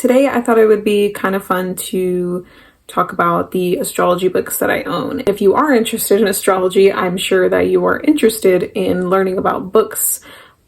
Today I thought it would be kind of fun to talk about the astrology books that I own. If you are interested in astrology, I'm sure that you are interested in learning about books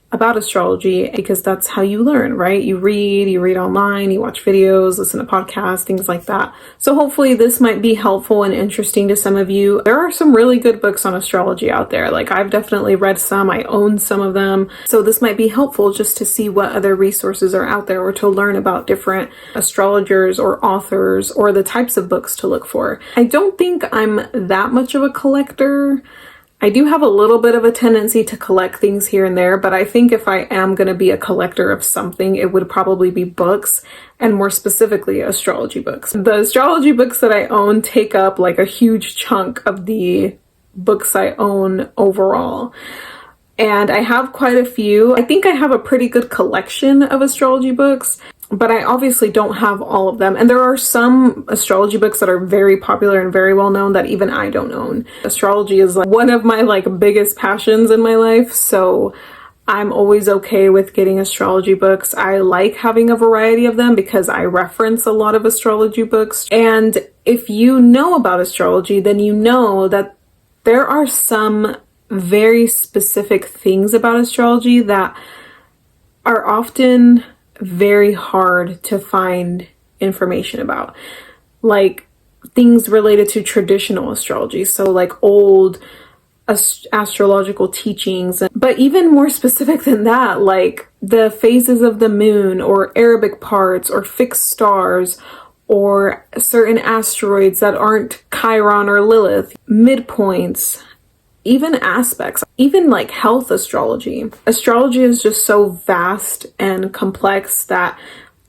about astrology, because that's how you learn, right? You read online, you watch videos, listen to podcasts, things like that. So hopefully this might be helpful and interesting to some of you. There are some really good books on astrology out there. Like, I've definitely read some, I own some of them. So this might be helpful just to see what other resources are out there, or to learn about different astrologers or authors, or the types of books to look for. I don't think I'm that much of a collector. I do have a little bit of a tendency to collect things here and there, but I think if I am going to be a collector of something, it would probably be books, and more specifically astrology books. The astrology books that I own take up like a huge chunk of the books I own overall. And I have quite a few. I think I have a pretty good collection of astrology books, but I obviously don't have all of them. And there are some astrology books that are very popular and very well known that even I don't own. Astrology is like one of my biggest passions in my life, so I'm always okay with getting astrology books. I like having a variety of them because I reference a lot of astrology books. And if you know about astrology, then you know that there are some very specific things about astrology that are often very hard to find information about, like things related to traditional astrology, so like old astrological teachings. But even more specific than that, like the phases of the moon, or Arabic parts, or fixed stars, or certain asteroids that aren't Chiron or Lilith, midpoints, even aspects, even like health astrology. Astrology is just so vast and complex that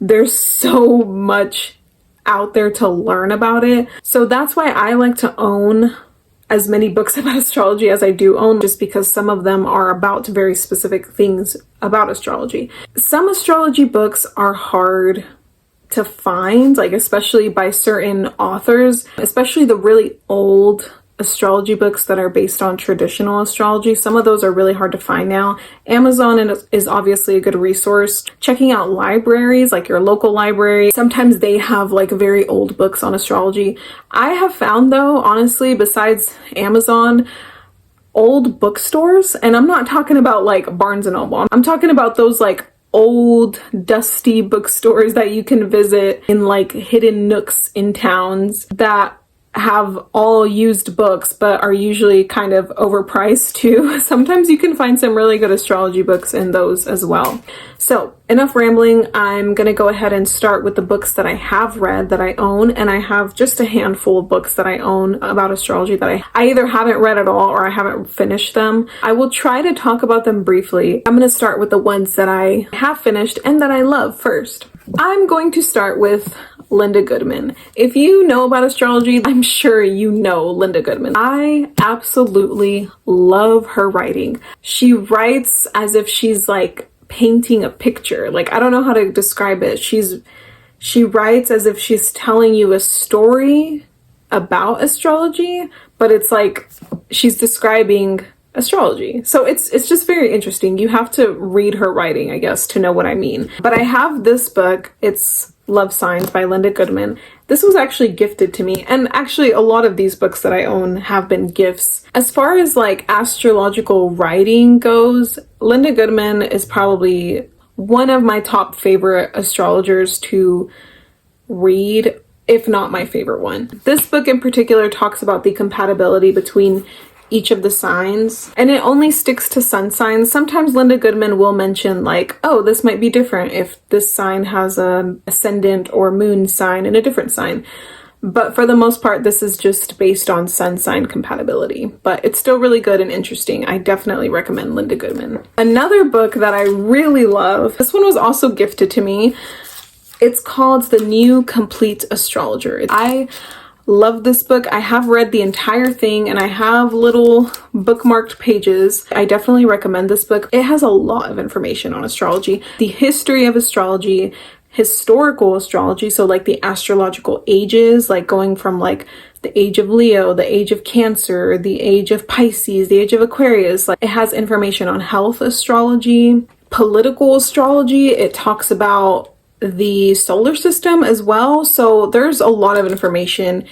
there's so much out there to learn about it. So that's why I like to own as many books about astrology as I do own, just because some of them are about very specific things about astrology. Some astrology books are hard to find, like especially by certain authors, especially the really old astrology books that are based on traditional astrology. Some of those are really hard to find now. Amazon is obviously a good resource. Checking out libraries, like your local library, sometimes they have like very old books on astrology. I have found though, honestly, besides Amazon, old bookstores, and I'm not talking about like Barnes and Noble, I'm talking about those like old dusty bookstores that you can visit in like hidden nooks in towns that have all used books but are usually kind of overpriced too. Sometimes you can find some really good astrology books in those as well. So enough rambling. I'm gonna go ahead and start with the books that I have read, that I own, and I have just a handful of books that I own about astrology that I either haven't read at all or I haven't finished them. I will try to talk about them briefly. I'm gonna start with the ones that I have finished and that I love first. I'm going to start with Linda Goodman. If you know about astrology, I'm sure you know Linda Goodman. I absolutely love her writing. She writes as if she's like painting a picture. Like, I don't know how to describe it. She writes as if she's telling you a story about astrology, but it's like she's describing astrology. So it's just very interesting. You have to read her writing, I guess, to know what I mean. But I have this book. It's Love Signs by Linda Goodman. This was actually gifted to me, and actually a lot of these books that I own have been gifts. As far as like astrological writing goes, Linda Goodman is probably one of my top favorite astrologers to read, if not my favorite one. This book in particular talks about the compatibility between each of the signs, and it only sticks to sun signs. Sometimes Linda Goodman will mention like, oh, this might be different if this sign has an ascendant or moon sign in a different sign. But for the most part, this is just based on sun sign compatibility. But it's still really good and interesting. I definitely recommend Linda Goodman. Another book that I really love, this one was also gifted to me. It's called The New Complete Astrologer. I love this book. I have read the entire thing and I have little bookmarked pages. I definitely recommend this book. It has a lot of information on astrology, the history of astrology, historical astrology, so like the astrological ages, like going from like the age of Leo, the age of Cancer, the age of Pisces, the age of Aquarius. Like, it has information on health astrology, political astrology. It talks about the solar system as well. So there's a lot of information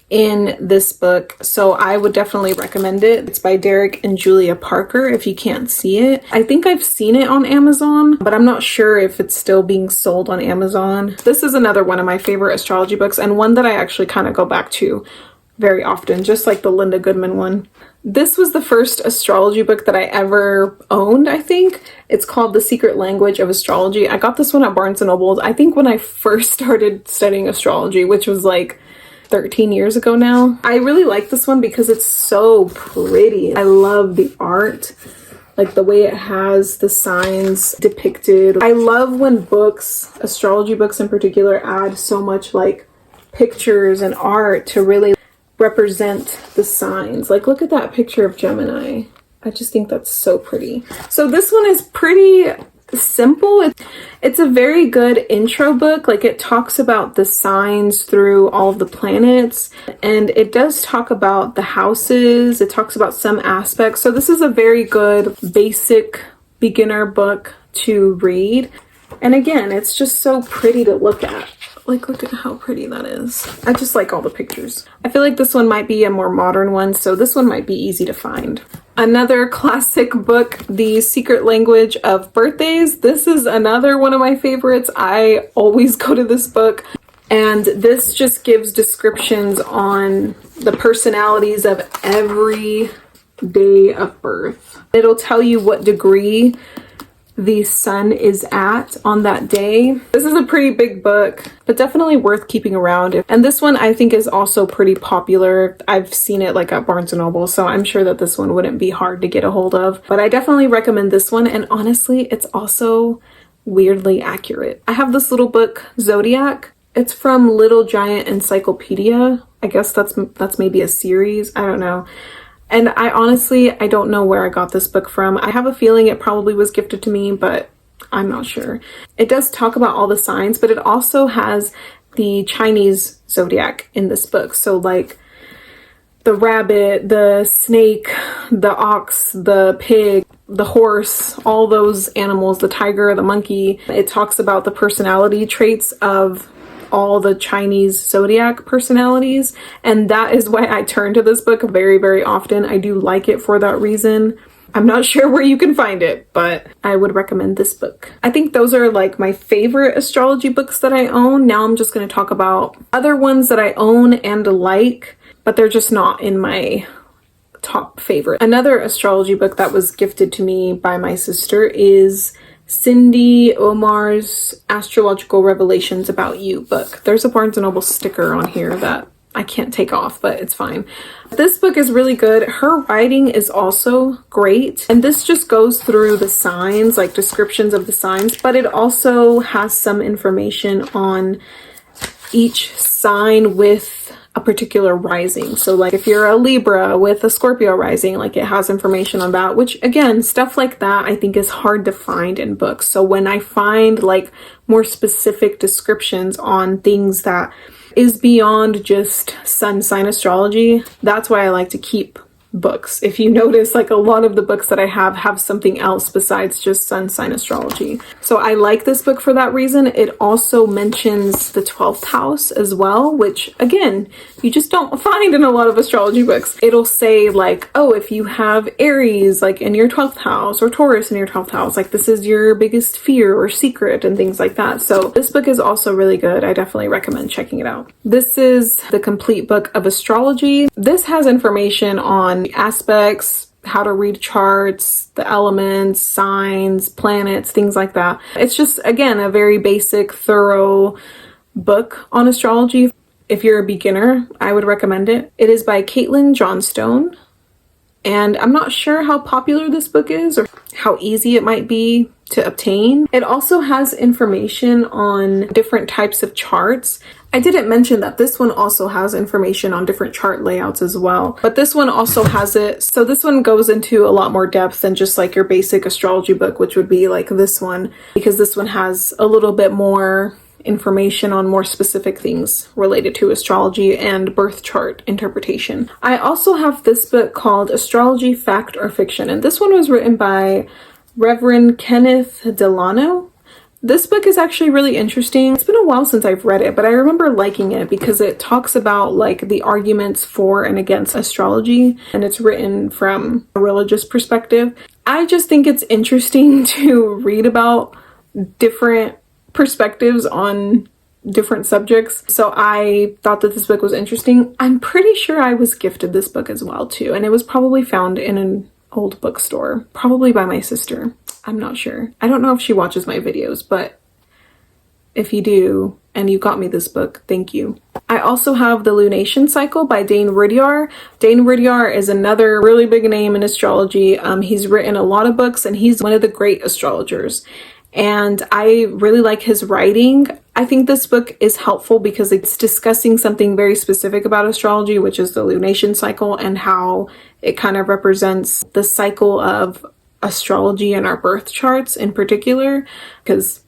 in this book, so I would definitely recommend it. It's by Derek and Julia Parker, if you can't see it. I think I've seen it on Amazon, but I'm not sure if it's still being sold on Amazon. This is another one of my favorite astrology books, and one that I actually kind of go back to very often, just like the Linda Goodman one. This was the first astrology book that I ever owned, I think. It's called The Secret Language of Astrology. I got this one at Barnes & Noble, I think when I first started studying astrology, which was like 13 years ago now. I really like this one because it's so pretty. I love the art, like the way it has the signs depicted. I love when books, astrology books in particular, add so much like pictures and art to really represent the signs. Like, look at that picture of Gemini. I just think that's so pretty. So this one is pretty simple. It's a very good intro book. Like, it talks about the signs through all of the planets, and it does talk about the houses. It talks about some aspects. So this is a very good basic beginner book to read. And again, it's just so pretty to look at. Like, look at how pretty that is. I just like all the pictures. I feel like this one might be a more modern one, so this one might be easy to find. Another classic book, The Secret Language of Birthdays. This is another one of my favorites. I always go to this book, and this just gives descriptions on the personalities of every day of birth. It'll tell you what degree the sun is at on that day. This is a pretty big book, but definitely worth keeping around. And this one I think is also pretty popular. I've seen it like at Barnes & Noble, so I'm sure that this one wouldn't be hard to get a hold of. But I definitely recommend this one, and honestly, it's also weirdly accurate. I have this little book, Zodiac. It's from Little Giant Encyclopedia. I guess that's maybe a series. I don't know. And I don't know where I got this book from. I have a feeling it probably was gifted to me, but I'm not sure. It does talk about all the signs, but it also has the Chinese zodiac in this book. So like the rabbit, the snake, the ox, the pig, the horse, all those animals, the tiger, the monkey. It talks about the personality traits of all the Chinese zodiac personalities, and that is why I turn to this book very, very often. I do like it for that reason. I'm not sure where you can find it, but I would recommend this book. I think those are like my favorite astrology books that I own. Now I'm just going to talk about other ones that I own and like, but they're just not in my top favorite. Another astrology book that was gifted to me by my sister is Cindy Omar's Astrological Revelations About You book. There's a Barnes & Noble sticker on here that I can't take off, but it's fine. This book is really good. Her writing is also great, and this just goes through the signs, like descriptions of the signs, but it also has some information on each sign with a particular rising. So like if you're a Libra with a Scorpio rising, like it has information on that, which again, stuff like that I think is hard to find in books. So when I find like more specific descriptions on things that is beyond just sun sign astrology, that's why I like to keep books. If you notice, like a lot of the books that I have something else besides just sun sign astrology. So I like this book for that reason. It also mentions the 12th house as well, which again, you just don't find in a lot of astrology books. It'll say like, oh, if you have Aries like in your 12th house or Taurus in your 12th house, like this is your biggest fear or secret and things like that. So this book is also really good. I definitely recommend checking it out. This is the complete book of astrology. This has information on aspects, how to read charts, the elements, signs, planets, things like that. It's just, again, a very basic, thorough book on astrology. If you're a beginner, I would recommend it. It is by Caitlin Johnstone, and I'm not sure how popular this book is or how easy it might be to obtain. It also has information on different types of charts. I didn't mention that this one also has information on different chart layouts as well, but this one also has it. So this one goes into a lot more depth than just like your basic astrology book, which would be like this one, because this one has a little bit more information on more specific things related to astrology and birth chart interpretation. I also have this book called Astrology, Fact or Fiction, and this one was written by Reverend Kenneth Delano. This book is actually really interesting. It's been a while since I've read it, but I remember liking it because it talks about like the arguments for and against astrology, and it's written from a religious perspective. I just think it's interesting to read about different perspectives on different subjects. So I thought that this book was interesting. I'm pretty sure I was gifted this book as well too, and it was probably found in an old bookstore, probably by my sister. I'm not sure. I don't know if she watches my videos, but if you do and you got me this book, thank you. I also have The Lunation Cycle by Dane Rudyard. Dane Rudyard is another really big name in astrology. He's written a lot of books and he's one of the great astrologers. And I really like his writing. I think this book is helpful because it's discussing something very specific about astrology, which is the lunation cycle and how it kind of represents the cycle of astrology and our birth charts in particular, because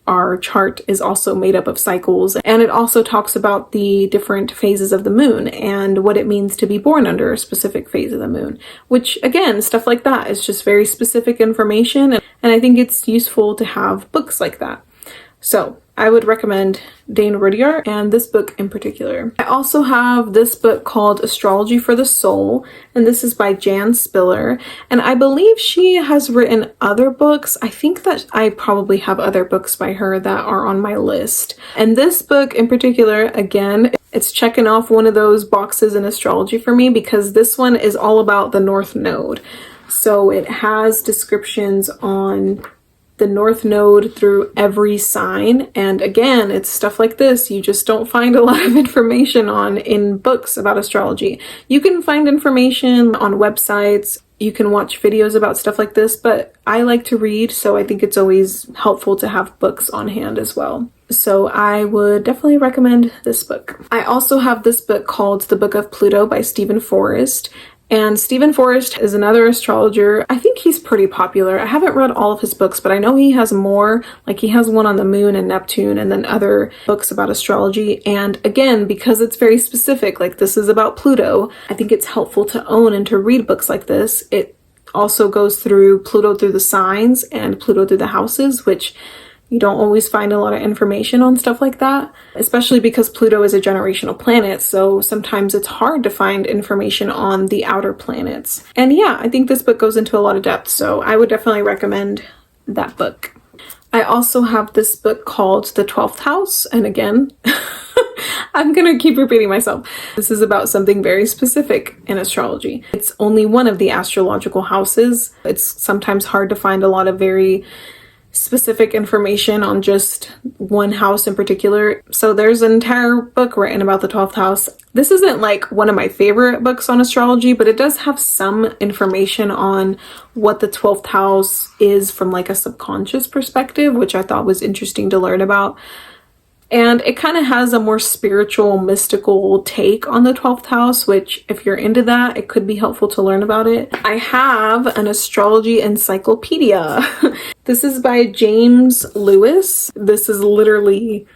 our chart is also made up of cycles. And it also talks about the different phases of the moon and what it means to be born under a specific phase of the moon, which again, stuff like that is just very specific information. And I think it's useful to have books like that. So I would recommend Dane Rudyard and this book in particular. I also have this book called Astrology for the Soul, and this is by Jan Spiller. And I believe she has written other books. I think that I probably have other books by her that are on my list. And this book in particular, again, it's checking off one of those boxes in astrology for me because this one is all about the North Node. So it has descriptions on the North Node through every sign. And again, it's stuff like this you just don't find a lot of information on in books about astrology. You can find information on websites, you can watch videos about stuff like this, but I like to read, so I think it's always helpful to have books on hand as well. So I would definitely recommend this book. I also have this book called The Book of Pluto by Stephen Forrest. And Stephen Forrest is another astrologer. I think he's pretty popular. I haven't read all of his books, but I know he has more. Like he has one on the moon and Neptune and then other books about astrology. And again, because it's very specific, like this is about Pluto, I think it's helpful to own and to read books like this. It also goes through Pluto through the signs and Pluto through the houses, which you don't always find a lot of information on stuff like that, especially because Pluto is a generational planet, so sometimes it's hard to find information on the outer planets. And yeah, I think this book goes into a lot of depth, so I would definitely recommend that book. I also have this book called The 12th House, and again, I'm gonna keep repeating myself. This is about something very specific in astrology. It's only one of the astrological houses. It's sometimes hard to find a lot of very specific information on just one house in particular. So there's an entire book written about the 12th house. This isn't like one of my favorite books on astrology, but it does have some information on what the 12th house is from like a subconscious perspective, which I thought was interesting to learn about. And it kind of has a more spiritual, mystical take on the 12th house, which if you're into that, it could be helpful to learn about it. I have an astrology encyclopedia. This is by James Lewis. This is literally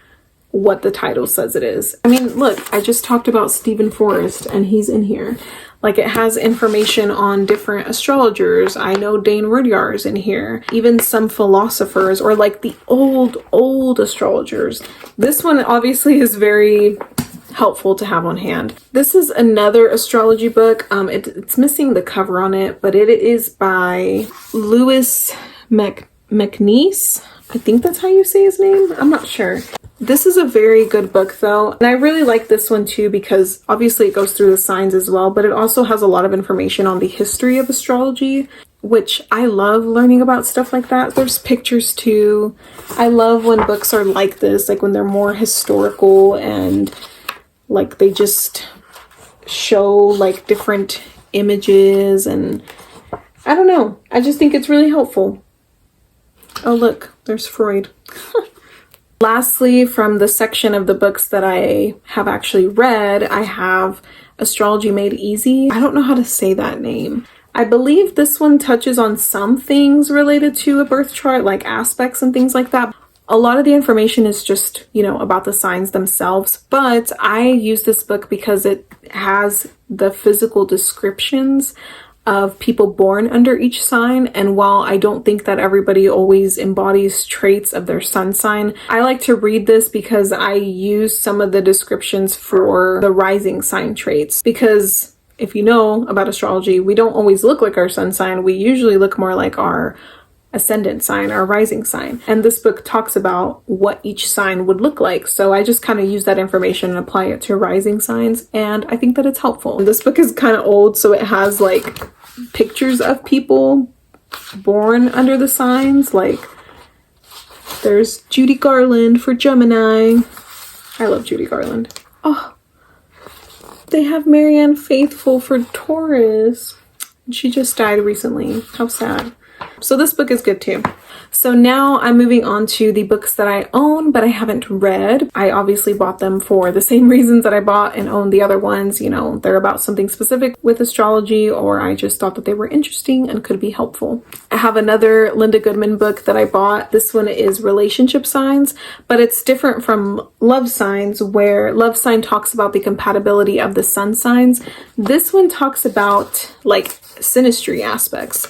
what the title says it is. I mean, look, I just talked about Stephen Forrest and he's in here. Like it has information on different astrologers. I know Dane Rudyard is in here. Even some philosophers or like the old astrologers. This one obviously is very helpful to have on hand. This is another astrology book. It's missing the cover on it, but it is by Louis MacNeice. I think that's how you say his name. I'm not sure. This is a very good book though, and I really like this one too because obviously it goes through the signs as well, but it also has a lot of information on the history of astrology, which I love learning about stuff like that. There's pictures too. I love when books are like this, like when they're more historical and like they just show like different images, and I don't know. I just think it's really helpful. Oh look, there's Freud. Lastly, from the section of the books that I have actually read, I have Astrology Made Easy. I don't know how to say that name. I believe this one touches on some things related to a birth chart, like aspects and things like that. A lot of the information is just, you know, about the signs themselves, but I use this book because it has the physical descriptions of people born under each sign. And while I don't think that everybody always embodies traits of their sun sign, I like to read this because I use some of the descriptions for the rising sign traits. Because if you know about astrology, we don't always look like our sun sign. We usually look more like our ascendant sign, our rising sign. And this book talks about what each sign would look like. So I just kind of use that information and apply it to rising signs. And I think that it's helpful. This book is kind of old, so it has like pictures of people born under the signs. Like there's Judy Garland for Gemini. I love Judy Garland. Oh, they have Marianne Faithfull for Taurus. She just died recently. How sad. So this book is good too. So now I'm moving on to the books that I own but I haven't read. I obviously bought them for the same reasons that I bought and owned the other ones. You know, they're about something specific with astrology, or I just thought that they were interesting and could be helpful. I have another Linda Goodman book that I bought. This one is Relationship Signs, but it's different from Love Signs, where Love Sign talks about the compatibility of the sun signs. This one talks about like synastry aspects.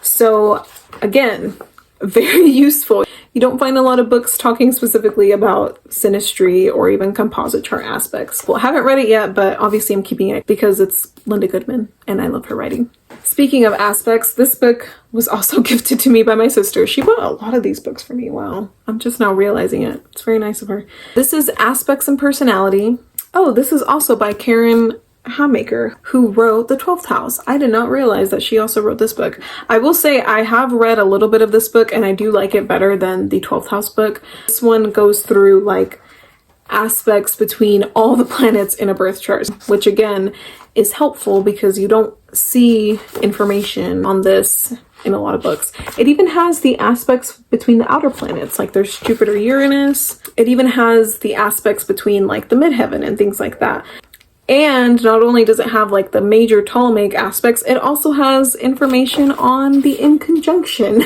So again, very useful. You don't find a lot of books talking specifically about synastry or even composite chart aspects. Well, I haven't read it yet, but obviously I'm keeping it because it's Linda Goodman and I love her writing. Speaking of aspects, this book was also gifted to me by my sister. She bought a lot of these books for me. Wow. I'm just now realizing it. It's very nice of her. This is Aspects and Personality. Oh, this is also by Karen Hamaker, who wrote The 12th House. I did not realize that she also wrote this book. I will say I have read a little bit of this book and I do like it better than the 12th House book. This one goes through like aspects between all the planets in a birth chart, which again is helpful because you don't see information on this in a lot of books. It even has the aspects between the outer planets, like there's Jupiter, Uranus. It even has the aspects between like the midheaven and things like that. And not only does it have like the major Ptolemaic aspects, it also has information on the in conjunction.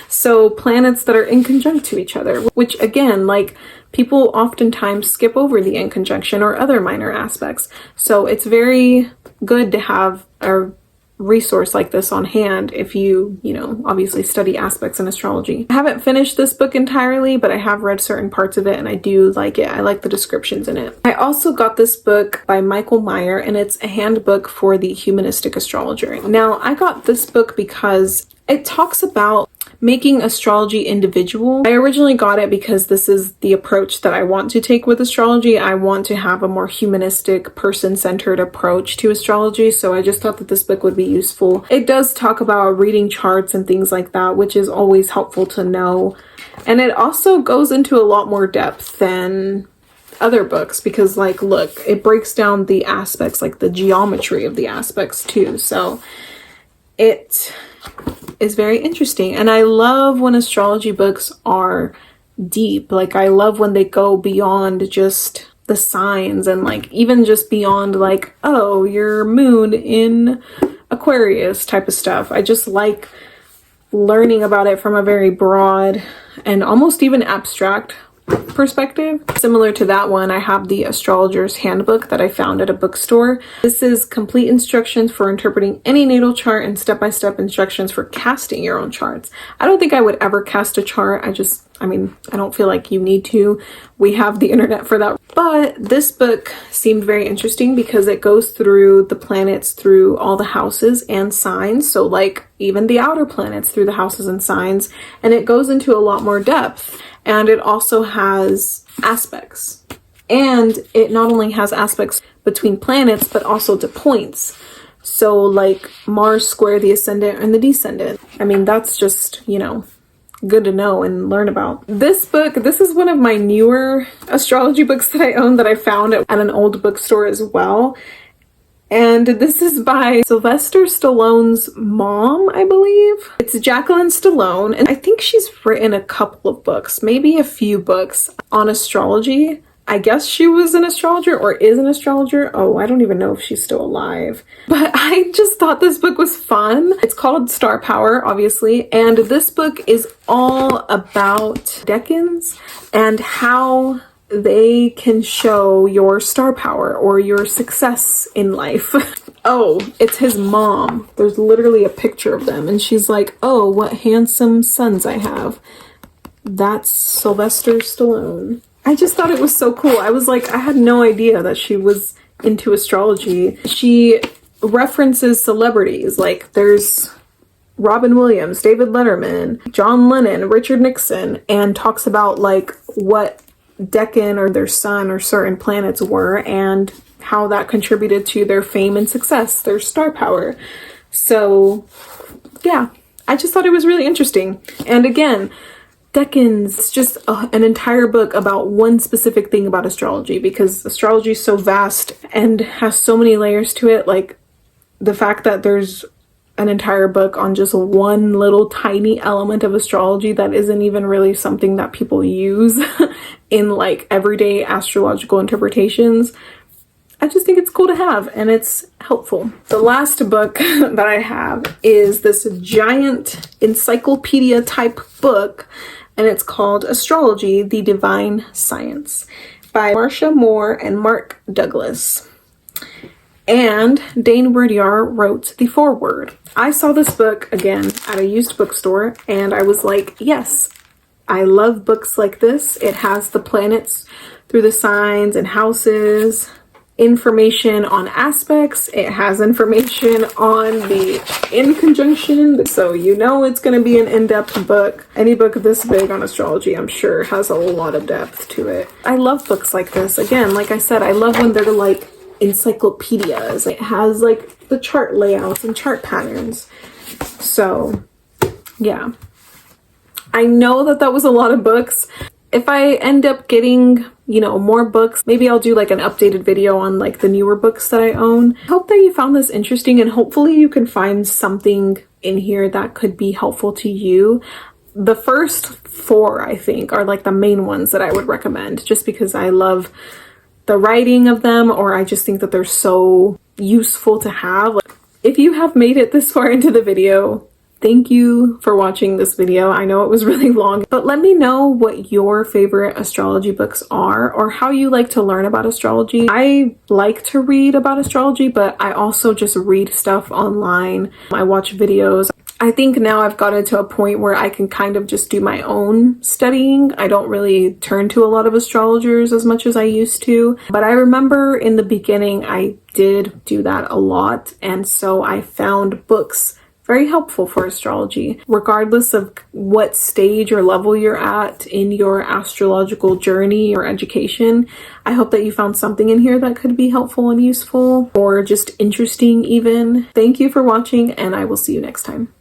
So planets that are in conjunct to each other, which again, like people oftentimes skip over the in conjunction or other minor aspects. So it's very good to have a resource like this on hand if you obviously study aspects in astrology. I haven't finished this book entirely, but I have read certain parts of it and I do like it. I like the descriptions in it. I also got this book by Michael Meyer and it's a handbook for the humanistic astrologer. Now, I got this book because it talks about making astrology individual. I originally got it because this is the approach that I want to take with astrology. I want to have a more humanistic, person-centered approach to astrology, so I just thought that this book would be useful. It does talk about reading charts and things like that, which is always helpful to know. And it also goes into a lot more depth than other books because, like, look, it breaks down the aspects, like the geometry of the aspects too. So it is very interesting. And I love when astrology books are deep. Like, I love when they go beyond just the signs and like even just beyond like, oh, your moon in Aquarius type of stuff. I just like learning about it from a very broad and almost even abstract perspective. Similar to that one, I have the Astrologer's Handbook that I found at a bookstore. This is complete instructions for interpreting any natal chart and step-by-step instructions for casting your own charts. I don't think I would ever cast a chart. I don't feel like you need to. We have the internet for that. But this book seemed very interesting because it goes through the planets through all the houses and signs. So like even the outer planets through the houses and signs. And it goes into a lot more depth. And it also has aspects. And it not only has aspects between planets, but also to points. So like Mars square the ascendant and the descendant. I mean, that's just, good to know and learn about. This is one of my newer astrology books that I own that I found at an old bookstore as well. And this is by Sylvester Stallone's mom, I believe. It's Jacqueline Stallone, and I think she's written a couple of books, maybe a few books on astrology. I guess she was an astrologer or is an astrologer. Oh, I don't even know if she's still alive. But I just thought this book was fun. It's called Star Power, obviously. And this book is all about decans and how they can show your star power or your success in life. Oh, it's his mom. There's literally a picture of them, and she's like, oh, what handsome sons I have. That's Sylvester Stallone. I just thought it was so cool. I was like, I had no idea that she was into astrology. She references celebrities, like there's Robin Williams, David Letterman, John Lennon, Richard Nixon, and talks about like what decan or their sun or certain planets were and how that contributed to their fame and success, their star power. So yeah, I just thought it was really interesting. And again, decans, just an entire book about one specific thing about astrology, because astrology is so vast and has so many layers to it. Like the fact that there's an entire book on just one little tiny element of astrology that isn't even really something that people use in like everyday astrological interpretations. I just think it's cool to have, and it's helpful. The last book that I have is this giant encyclopedia type book, and it's called Astrology, the Divine Science by Marcia Moore and Mark Douglas. And Dane Rudyard wrote the foreword. I saw this book again at a used bookstore, and I was like, yes, I love books like this. It has the planets through the signs and houses, information on aspects. It has information on the in conjunction. So you know it's going to be an in-depth book. Any book this big on astrology, I'm sure, has a lot of depth to it. I love books like this. Again, like I said, I love when they're like encyclopedias. It has like the chart layouts and chart patterns. So yeah, I know that was a lot of books. If I end up getting, you know, more books, maybe I'll do like an updated video on like the newer books that I own. I hope that you found this interesting, and hopefully you can find something in here that could be helpful to you. The first 4, I think, are like the main ones that I would recommend, just because I love the writing of them, or I just think that they're so useful to have. If you have made it this far into the video, thank you for watching this video. I know it was really long, but let me know what your favorite astrology books are, or how you like to learn about astrology. I like to read about astrology, but I also just read stuff online. I watch videos. I think now I've gotten to a point where I can kind of just do my own studying. I don't really turn to a lot of astrologers as much as I used to, but I remember in the beginning I did do that a lot, and so I found books very helpful for astrology, regardless of what stage or level you're at in your astrological journey or education. I hope that you found something in here that could be helpful and useful, or just interesting even. Thank you for watching, and I will see you next time.